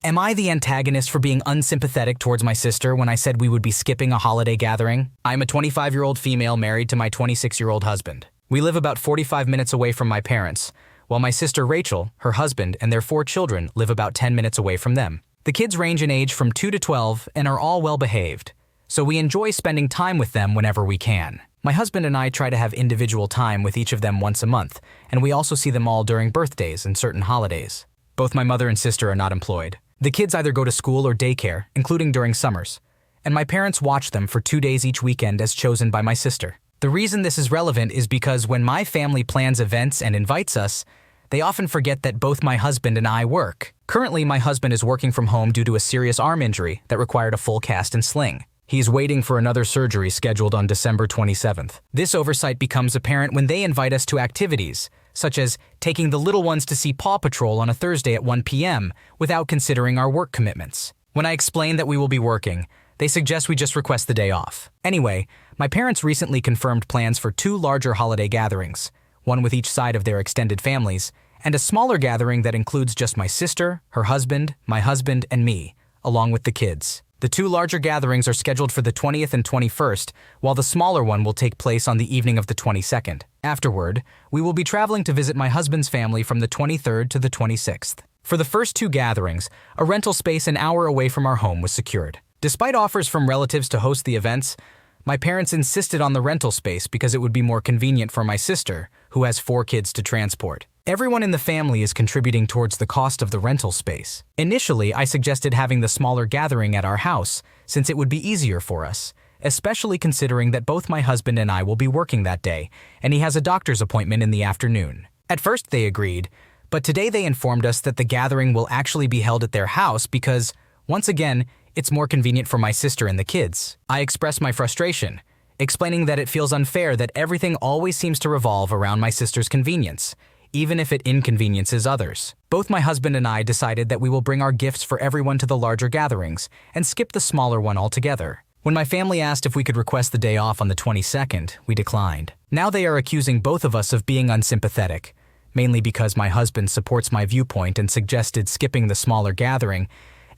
Am I the antagonist for being unsympathetic towards my sister when I said we would be skipping a holiday gathering? I'm a 25-year-old female married to my 26-year-old husband. We live about 45 minutes away from my parents, while my sister Rachel, her husband, and their 4 children live about 10 minutes away from them. The kids range in age from 2 to 12 and are all well-behaved, so we enjoy spending time with them whenever we can. My husband and I try to have individual time with each of them once a month, and we also see them all during birthdays and certain holidays. Both my mother and sister are not employed. The kids either go to school or daycare, including during summers, and my parents watch them for 2 days each weekend as chosen by my sister. The reason this is relevant is because when my family plans events and invites us, they often forget that both my husband and I work. Currently, my husband is working from home due to a serious arm injury that required a full cast and sling. He's waiting for another surgery scheduled on December 27th. This oversight becomes apparent when they invite us to activities, such as taking the little ones to see Paw Patrol on a Thursday at 1 p.m. without considering our work commitments. When I explain that we will be working, they suggest we just request the day off. Anyway, my parents recently confirmed plans for 2 larger holiday gatherings, one with each side of their extended families, and a smaller gathering that includes just my sister, her husband, my husband, and me, along with the kids. The 2 larger gatherings are scheduled for the 20th and 21st, while the smaller one will take place on the evening of the 22nd. Afterward, we will be traveling to visit my husband's family from the 23rd to the 26th. For the first 2 gatherings, a rental space an hour away from our home was secured. Despite offers from relatives to host the events, my parents insisted on the rental space because it would be more convenient for my sister, who has 4 kids to transport. Everyone in the family is contributing towards the cost of the rental space. Initially, I suggested having the smaller gathering at our house, since it would be easier for us, especially considering that both my husband and I will be working that day, and he has a doctor's appointment in the afternoon. At first, they agreed, but today they informed us that the gathering will actually be held at their house because, once again, it's more convenient for my sister and the kids. I expressed my frustration, explaining that it feels unfair that everything always seems to revolve around my sister's convenience, even if it inconveniences others. Both my husband and I decided that we will bring our gifts for everyone to the larger gatherings and skip the smaller one altogether. When my family asked if we could request the day off on the 22nd, we declined. Now they are accusing both of us of being unsympathetic, mainly because my husband supports my viewpoint and suggested skipping the smaller gathering,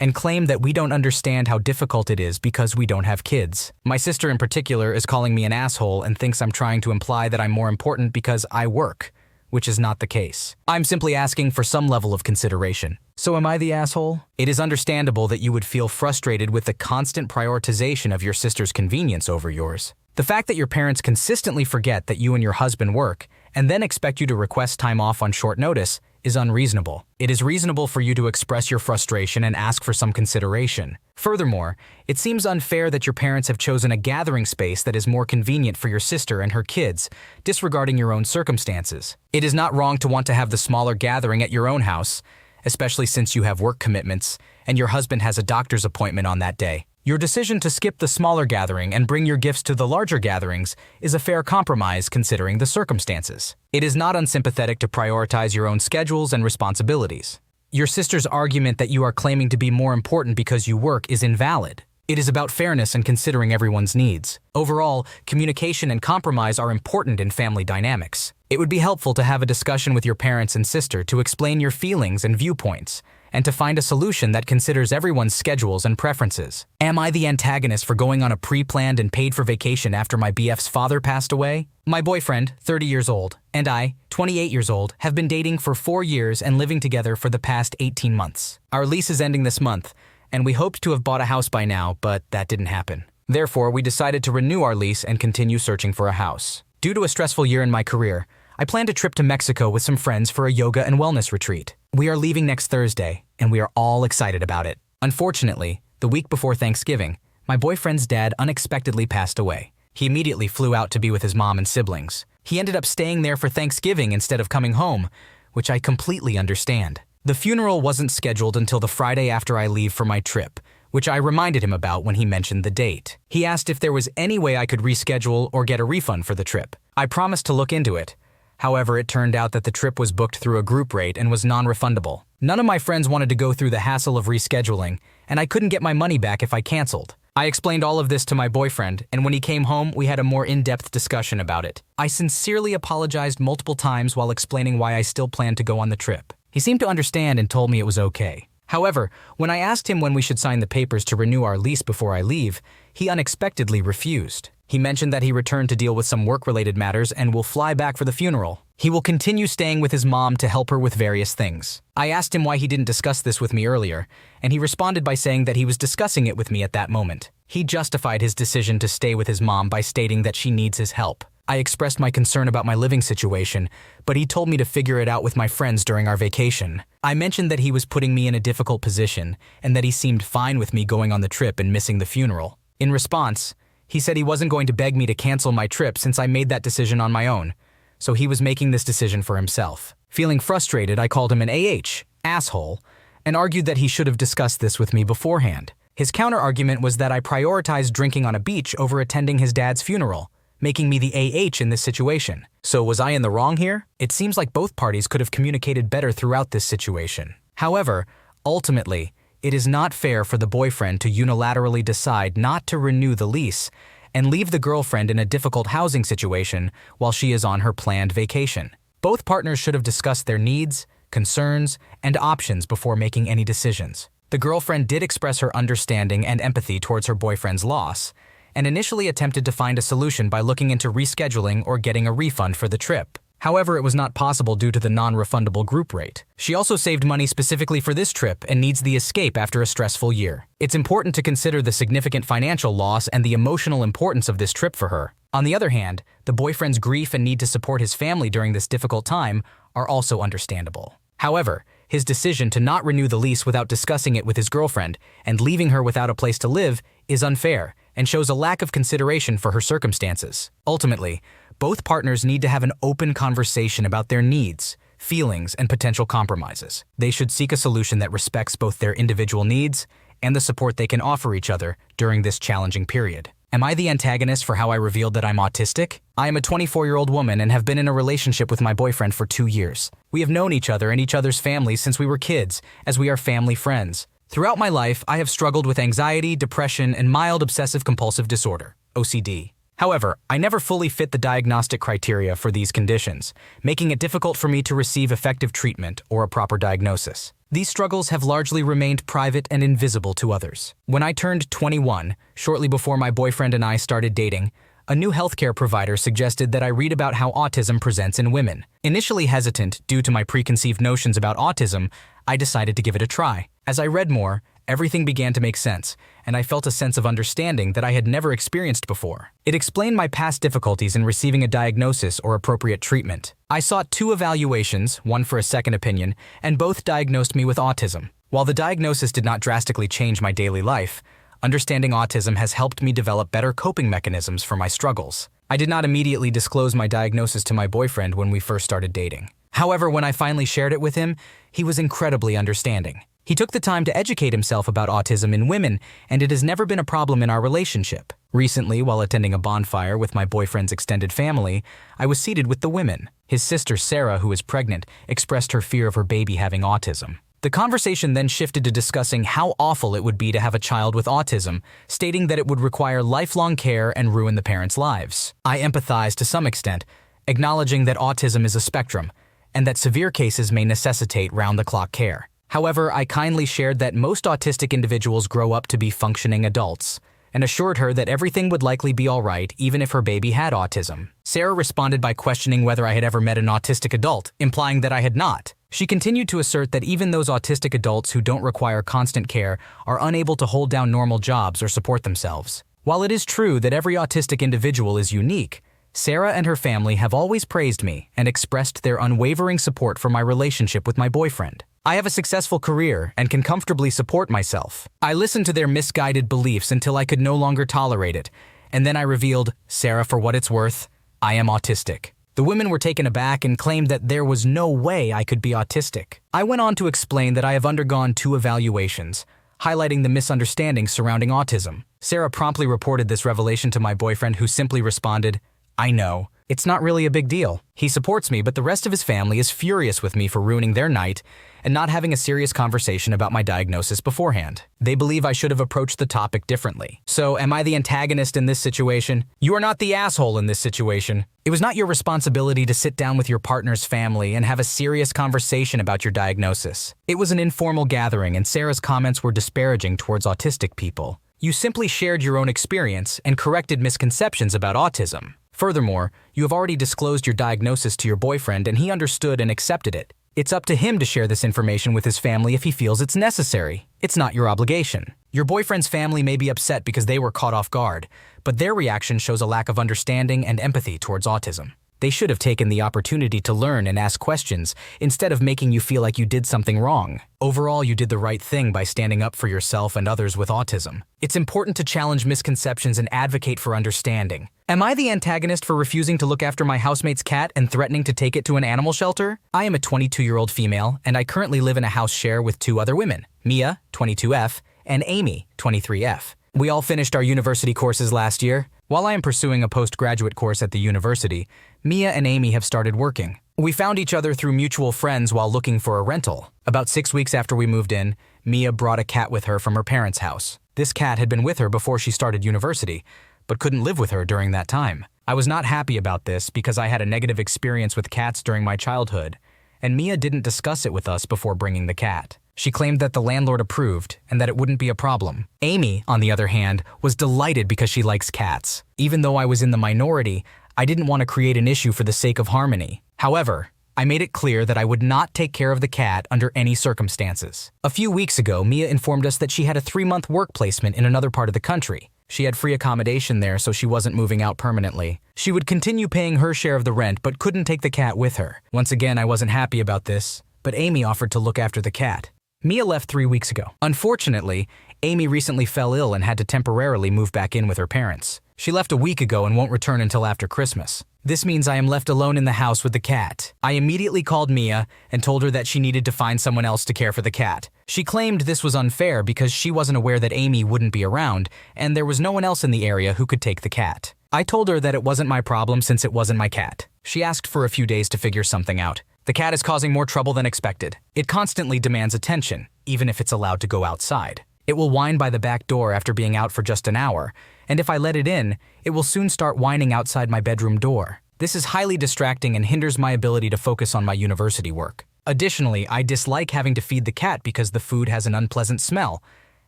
and claim that we don't understand how difficult it is because we don't have kids. My sister in particular is calling me an asshole and thinks I'm trying to imply that I'm more important because I work, which is not the case. I'm simply asking for some level of consideration. So am I the asshole? It is understandable that you would feel frustrated with the constant prioritization of your sister's convenience over yours. The fact that your parents consistently forget that you and your husband work and then expect you to request time off on short notice is unreasonable. It is reasonable for you to express your frustration and ask for some consideration. Furthermore, it seems unfair that your parents have chosen a gathering space that is more convenient for your sister and her kids, disregarding your own circumstances. It is not wrong to want to have the smaller gathering at your own house, especially since you have work commitments and your husband has a doctor's appointment on that day. Your decision to skip the smaller gathering and bring your gifts to the larger gatherings is a fair compromise considering the circumstances. It is not unsympathetic to prioritize your own schedules and responsibilities. Your sister's argument that you are claiming to be more important because you work is invalid. It is about fairness and considering everyone's needs. Overall, communication and compromise are important in family dynamics. It would be helpful to have a discussion with your parents and sister to explain your feelings and viewpoints, and to find a solution that considers everyone's schedules and preferences. Am I the antagonist for going on a pre-planned and paid-for vacation after my BF's father passed away? My boyfriend, 30 years old, and I, 28 years old, have been dating for 4 years and living together for the past 18 months. Our lease is ending this month, and we hoped to have bought a house by now, but that didn't happen. Therefore, we decided to renew our lease and continue searching for a house. Due to a stressful year in my career, I planned a trip to Mexico with some friends for a yoga and wellness retreat. We are leaving next Thursday, and we are all excited about it. Unfortunately, the week before Thanksgiving, my boyfriend's dad unexpectedly passed away. He immediately flew out to be with his mom and siblings. He ended up staying there for Thanksgiving instead of coming home, which I completely understand. The funeral wasn't scheduled until the Friday after I leave for my trip, which I reminded him about when he mentioned the date. He asked if there was any way I could reschedule or get a refund for the trip. I promised to look into it. However, it turned out that the trip was booked through a group rate and was non-refundable. None of my friends wanted to go through the hassle of rescheduling, and I couldn't get my money back if I canceled. I explained all of this to my boyfriend, and when he came home, we had a more in-depth discussion about it. I sincerely apologized multiple times while explaining why I still planned to go on the trip. He seemed to understand and told me it was okay. However, when I asked him when we should sign the papers to renew our lease before I leave, he unexpectedly refused. He mentioned that he returned to deal with some work-related matters and will fly back for the funeral. He will continue staying with his mom to help her with various things. I asked him why he didn't discuss this with me earlier, and he responded by saying that he was discussing it with me at that moment. He justified his decision to stay with his mom by stating that she needs his help. I expressed my concern about my living situation, but he told me to figure it out with my friends during our vacation. I mentioned that he was putting me in a difficult position and that he seemed fine with me going on the trip and missing the funeral. In response, he said he wasn't going to beg me to cancel my trip since I made that decision on my own, so he was making this decision for himself. Feeling frustrated, I called him an asshole, and argued that he should have discussed this with me beforehand. His counter-argument was that I prioritized drinking on a beach over attending his dad's funeral, making me the in this situation. So was I in the wrong here? It seems like both parties could have communicated better throughout this situation. However, ultimately, it is not fair for the boyfriend to unilaterally decide not to renew the lease and leave the girlfriend in a difficult housing situation while she is on her planned vacation. Both partners should have discussed their needs, concerns, and options before making any decisions. The girlfriend did express her understanding and empathy towards her boyfriend's loss, and initially attempted to find a solution by looking into rescheduling or getting a refund for the trip. However, it was not possible due to the non-refundable group rate. She also saved money specifically for this trip and needs the escape after a stressful year. It's important to consider the significant financial loss and the emotional importance of this trip for her. On the other hand, the boyfriend's grief and need to support his family during this difficult time are also understandable. However, his decision to not renew the lease without discussing it with his girlfriend and leaving her without a place to live is unfair and shows a lack of consideration for her circumstances. Ultimately, both partners need to have an open conversation about their needs, feelings, and potential compromises. They should seek a solution that respects both their individual needs and the support they can offer each other during this challenging period. Am I the antagonist for how I revealed that I'm autistic? I am a 24-year-old woman and have been in a relationship with my boyfriend for 2 years. We have known each other and each other's families since we were kids, as we are family friends. Throughout my life, I have struggled with anxiety, depression, and mild obsessive-compulsive disorder, OCD. However, I never fully fit the diagnostic criteria for these conditions, making it difficult for me to receive effective treatment or a proper diagnosis. These struggles have largely remained private and invisible to others. When I turned 21, shortly before my boyfriend and I started dating, a new healthcare provider suggested that I read about how autism presents in women. Initially hesitant due to my preconceived notions about autism, I decided to give it a try. As I read more, everything began to make sense, and I felt a sense of understanding that I had never experienced before. It explained my past difficulties in receiving a diagnosis or appropriate treatment. I sought 2 evaluations, one for a second opinion, and both diagnosed me with autism. While the diagnosis did not drastically change my daily life, understanding autism has helped me develop better coping mechanisms for my struggles. I did not immediately disclose my diagnosis to my boyfriend when we first started dating. However, when I finally shared it with him, he was incredibly understanding. He took the time to educate himself about autism in women, and it has never been a problem in our relationship. Recently, while attending a bonfire with my boyfriend's extended family, I was seated with the women. His sister Sarah, who is pregnant, expressed her fear of her baby having autism. The conversation then shifted to discussing how awful it would be to have a child with autism, stating that it would require lifelong care and ruin the parents' lives. I empathized to some extent, acknowledging that autism is a spectrum, and that severe cases may necessitate round-the-clock care. However, I kindly shared that most autistic individuals grow up to be functioning adults, and assured her that everything would likely be all right even if her baby had autism. Sarah responded by questioning whether I had ever met an autistic adult, implying that I had not. She continued to assert that even those autistic adults who don't require constant care are unable to hold down normal jobs or support themselves. While it is true that every autistic individual is unique, Sarah and her family have always praised me and expressed their unwavering support for my relationship with my boyfriend. I have a successful career and can comfortably support myself. I listened to their misguided beliefs until I could no longer tolerate it, and then I revealed, Sarah, for what it's worth, I am autistic. The women were taken aback and claimed that there was no way I could be autistic. I went on to explain that I have undergone 2 evaluations, highlighting the misunderstandings surrounding autism. Sarah promptly reported this revelation to my boyfriend, who simply responded, I know, It's not really a big deal. He supports me, but the rest of his family is furious with me for ruining their night and not having a serious conversation about my diagnosis beforehand. They believe I should have approached the topic differently. So, am I the antagonist in this situation? You are not the asshole in this situation. It was not your responsibility to sit down with your partner's family and have a serious conversation about your diagnosis. It was an informal gathering, and Sarah's comments were disparaging towards autistic people. You simply shared your own experience and corrected misconceptions about autism. Furthermore, you have already disclosed your diagnosis to your boyfriend and he understood and accepted it. It's up to him to share this information with his family if he feels it's necessary. It's not your obligation. Your boyfriend's family may be upset because they were caught off guard, but their reaction shows a lack of understanding and empathy towards autism. They should have taken the opportunity to learn and ask questions instead of making you feel like you did something wrong. Overall, you did the right thing by standing up for yourself and others with autism. It's important to challenge misconceptions and advocate for understanding. Am I the antagonist for refusing to look after my housemate's cat and threatening to take it to an animal shelter? I am a 22-year-old female, and I currently live in a house share with two other women, Mia, 22F, and Amy, 23F. We all finished our university courses last year. While I am pursuing a postgraduate course at the university, Mia and Amy have started working. We found each other through mutual friends while looking for a rental. About 6 weeks after we moved in, Mia brought a cat with her from her parents' house. This cat had been with her before she started university, but couldn't live with her during that time. I was not happy about this because I had a negative experience with cats during my childhood, and Mia didn't discuss it with us before bringing the cat. She claimed that the landlord approved and that it wouldn't be a problem. Amy, on the other hand, was delighted because she likes cats. Even though I was in the minority, I didn't want to create an issue for the sake of harmony. However, I made it clear that I would not take care of the cat under any circumstances. A few weeks ago, Mia informed us that she had a 3-month work placement in another part of the country. She had free accommodation there, so she wasn't moving out permanently. She would continue paying her share of the rent, but couldn't take the cat with her. Once again, I wasn't happy about this, but Amy offered to look after the cat. Mia left 3 weeks ago. Unfortunately, Amy recently fell ill and had to temporarily move back in with her parents. She left a week ago and won't return until after Christmas. This means I am left alone in the house with the cat. I immediately called Mia and told her that she needed to find someone else to care for the cat. She claimed this was unfair because she wasn't aware that Amy wouldn't be around and there was no one else in the area who could take the cat. I told her that it wasn't my problem since it wasn't my cat. She asked for a few days to figure something out. The cat is causing more trouble than expected. It constantly demands attention, even if it's allowed to go outside. It will whine by the back door after being out for just an hour, and if I let it in, it will soon start whining outside my bedroom door. This is highly distracting and hinders my ability to focus on my university work. Additionally, I dislike having to feed the cat because the food has an unpleasant smell,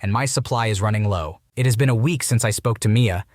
and my supply is running low. It has been a week since I spoke to Mia,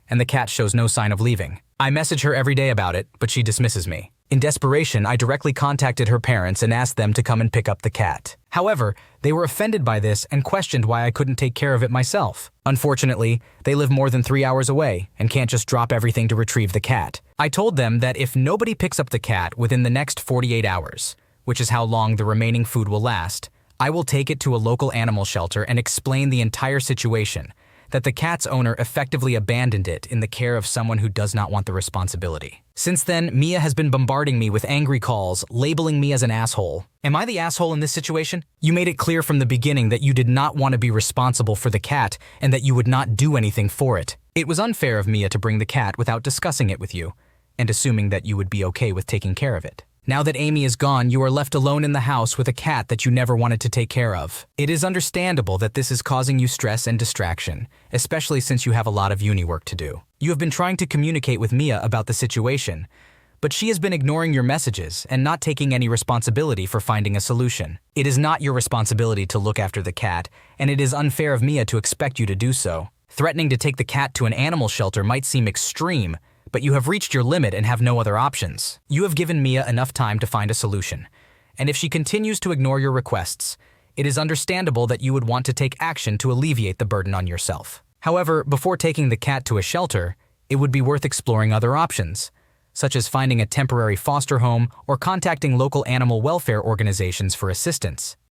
and the cat shows no sign of leaving. I message her every day about it, but she dismisses me. In desperation, I directly contacted her parents and asked them to come and pick up the cat. However, they were offended by this and questioned why I couldn't take care of it myself. Unfortunately, they live more than 3 hours away and can't just drop everything to retrieve the cat. I told them that if nobody picks up the cat within the next 48 hours, which is how long the remaining food will last, I will take it to a local animal shelter and explain the entire situation, that the cat's owner effectively abandoned it in the care of someone who does not want the responsibility. Since then, Mia has been bombarding me with angry calls, labeling me as an asshole. Am I the asshole in this situation? You made it clear from the beginning that you did not want to be responsible for the cat and that you would not do anything for it. It was unfair of Mia to bring the cat without discussing it with you and assuming that you would be okay with taking care of it. Now that Amy is gone, you are left alone in the house with a cat that you never wanted to take care of. It is understandable that this is causing you stress and distraction, especially since you have a lot of uni work to do. You have been trying to communicate with Mia about the situation, but she has been ignoring your messages and not taking any responsibility for finding a solution. It is not your responsibility to look after the cat, and it is unfair of Mia to expect you to do so. Threatening to take the cat to an animal shelter might seem extreme, but you have reached your limit and have no other options. You have given Mia enough time to find a solution, and if she continues to ignore your requests, it is understandable that you would want to take action to alleviate the burden on yourself. However, before taking the cat to a shelter, it would be worth exploring other options, such as finding a temporary foster home or contacting local animal welfare organizations for assistance.